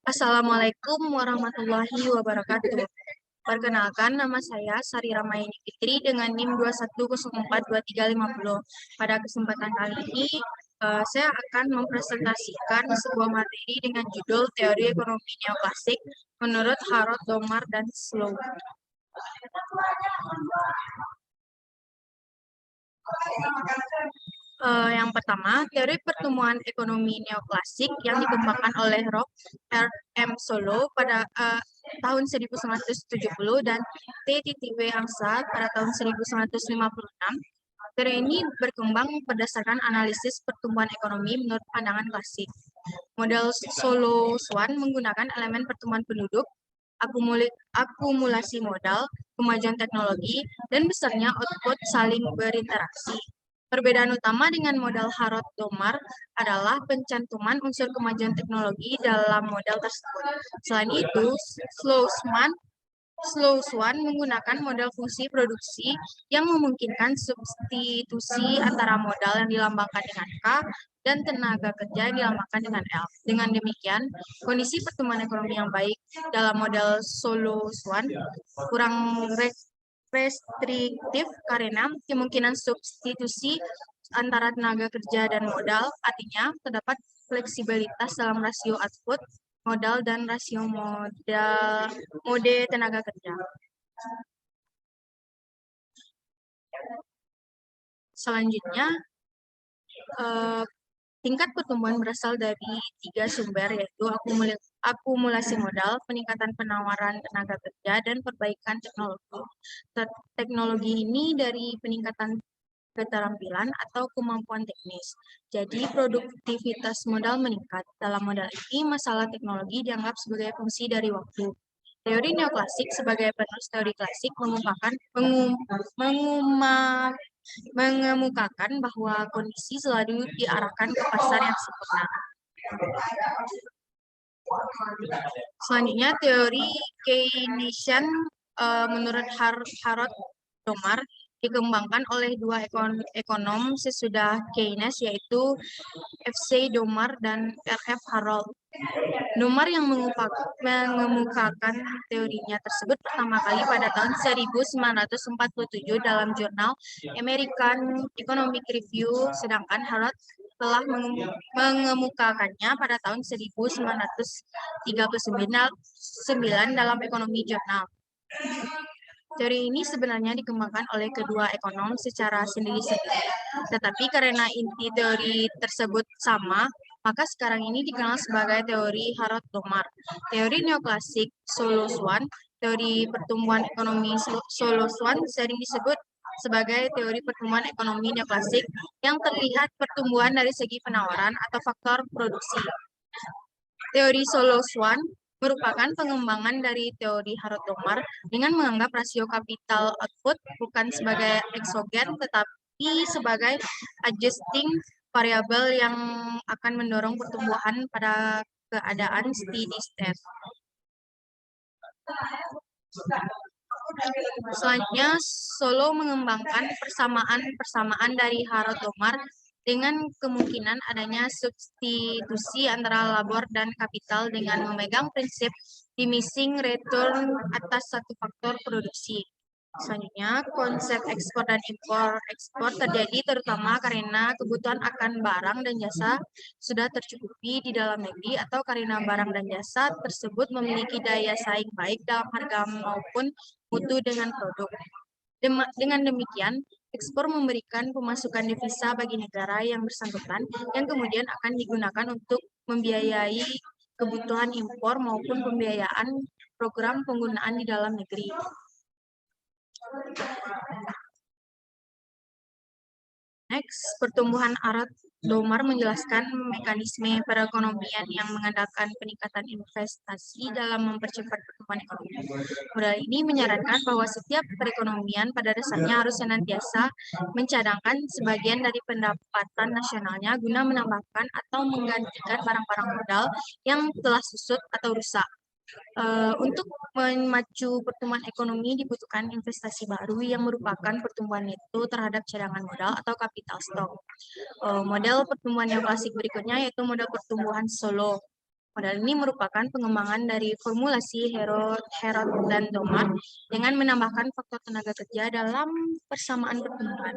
Assalamualaikum warahmatullahi wabarakatuh. Perkenalkan, nama saya Sari Ramayani Fitri dengan NIM 2104230. Pada kesempatan kali ini, saya akan mempresentasikan sebuah materi dengan judul Teori Ekonomi Neoklasik menurut Harold Domar dan Slow. Yang pertama, teori pertumbuhan ekonomi neoklasik yang dikembangkan oleh Rock R. M. Solow pada tahun 1970 dan T. W. Angsa pada tahun 1956. Teori ini berkembang berdasarkan analisis pertumbuhan ekonomi menurut pandangan klasik. Model Solow-Swan menggunakan elemen pertumbuhan penduduk, akumulasi modal, kemajuan teknologi, dan besarnya output saling berinteraksi. Perbedaan utama dengan modal Harrod-Domar adalah pencantuman unsur kemajuan teknologi dalam model tersebut. Selain itu, Slow-Swan menggunakan model fungsi produksi yang memungkinkan substitusi antara modal yang dilambangkan dengan K dan tenaga kerja yang dilambangkan dengan L. Dengan demikian, kondisi pertumbuhan ekonomi yang baik dalam model Slow-Swan kurang restriktif karena kemungkinan substitusi antara tenaga kerja dan modal, artinya terdapat fleksibilitas dalam rasio output modal dan rasio mode tenaga kerja. Selanjutnya, tingkat pertumbuhan berasal dari 3 sumber, yaitu akumulasi modal, peningkatan penawaran tenaga kerja, dan perbaikan teknologi. Teknologi ini dari peningkatan keterampilan atau kemampuan teknis. Jadi, produktivitas modal meningkat. Dalam modal ini, masalah teknologi dianggap sebagai fungsi dari waktu. Teori neoklasik sebagai penerus teori klasik mengemukakan bahwa kondisi selalu diarahkan ke pasar yang sempurna. Selanjutnya, teori Keynesian menurut Harold Domar dikembangkan oleh dua ekonom sesudah Keynes, yaitu F.C. Domar dan R.F. Harold. Domar yang mengemukakan teorinya tersebut pertama kali pada tahun 1947 dalam jurnal American Economic Review, sedangkan Harold telah mengemukakannya pada tahun 1939 dalam Ekonomi Jurnal. Teori ini sebenarnya dikembangkan oleh kedua ekonom secara sendiri-sendiri, tetapi karena inti teori tersebut sama, maka sekarang ini dikenal sebagai teori Harold-Domar. Teori neoklasik Solow-Swan, teori pertumbuhan ekonomi Solow-Swan sering disebut sebagai teori pertumbuhan ekonomi neoklasik yang terlihat pertumbuhan dari segi penawaran atau faktor produksi. Teori Solow-Swan merupakan pengembangan dari teori Harold-Domar dengan menganggap rasio capital output bukan sebagai eksogen tetapi sebagai adjusting variabel yang akan mendorong pertumbuhan pada keadaan steady state. Selanjutnya, Solow mengembangkan persamaan dari Harold-Domar dengan kemungkinan adanya substitusi antara labor dan kapital dengan memegang prinsip diminishing return atas satu faktor produksi. Selanjutnya, konsep ekspor dan impor. Ekspor terjadi terutama karena kebutuhan akan barang dan jasa sudah tercukupi di dalam negeri atau karena barang dan jasa tersebut memiliki daya saing baik dalam harga maupun mutu dengan produk. Dengan demikian, ekspor memberikan pemasukan devisa bagi negara yang bersangkutan yang kemudian akan digunakan untuk membiayai kebutuhan impor maupun pembiayaan program penggunaan di dalam negeri. Next, pertumbuhan Harold-Domar menjelaskan mekanisme perekonomian yang mengandalkan peningkatan investasi dalam mempercepat pertumbuhan ekonomi. Model ini menyarankan bahwa setiap perekonomian pada dasarnya harus senantiasa mencadangkan sebagian dari pendapatan nasionalnya guna menambahkan atau menggantikan barang-barang modal yang telah susut atau rusak. Untuk memacu pertumbuhan ekonomi dibutuhkan investasi baru yang merupakan pertumbuhan neto terhadap cadangan modal atau capital stock. Model pertumbuhan yang klasik berikutnya yaitu model pertumbuhan Solow. Model ini merupakan pengembangan dari formulasi Herod dan Domar dengan menambahkan faktor tenaga kerja dalam persamaan pertumbuhan.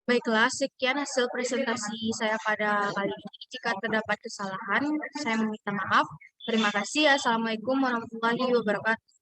Baiklah, sekian hasil presentasi saya pada kali ini. Jika terdapat kesalahan, saya meminta maaf. Terima kasih. Assalamualaikum warahmatullahi wabarakatuh.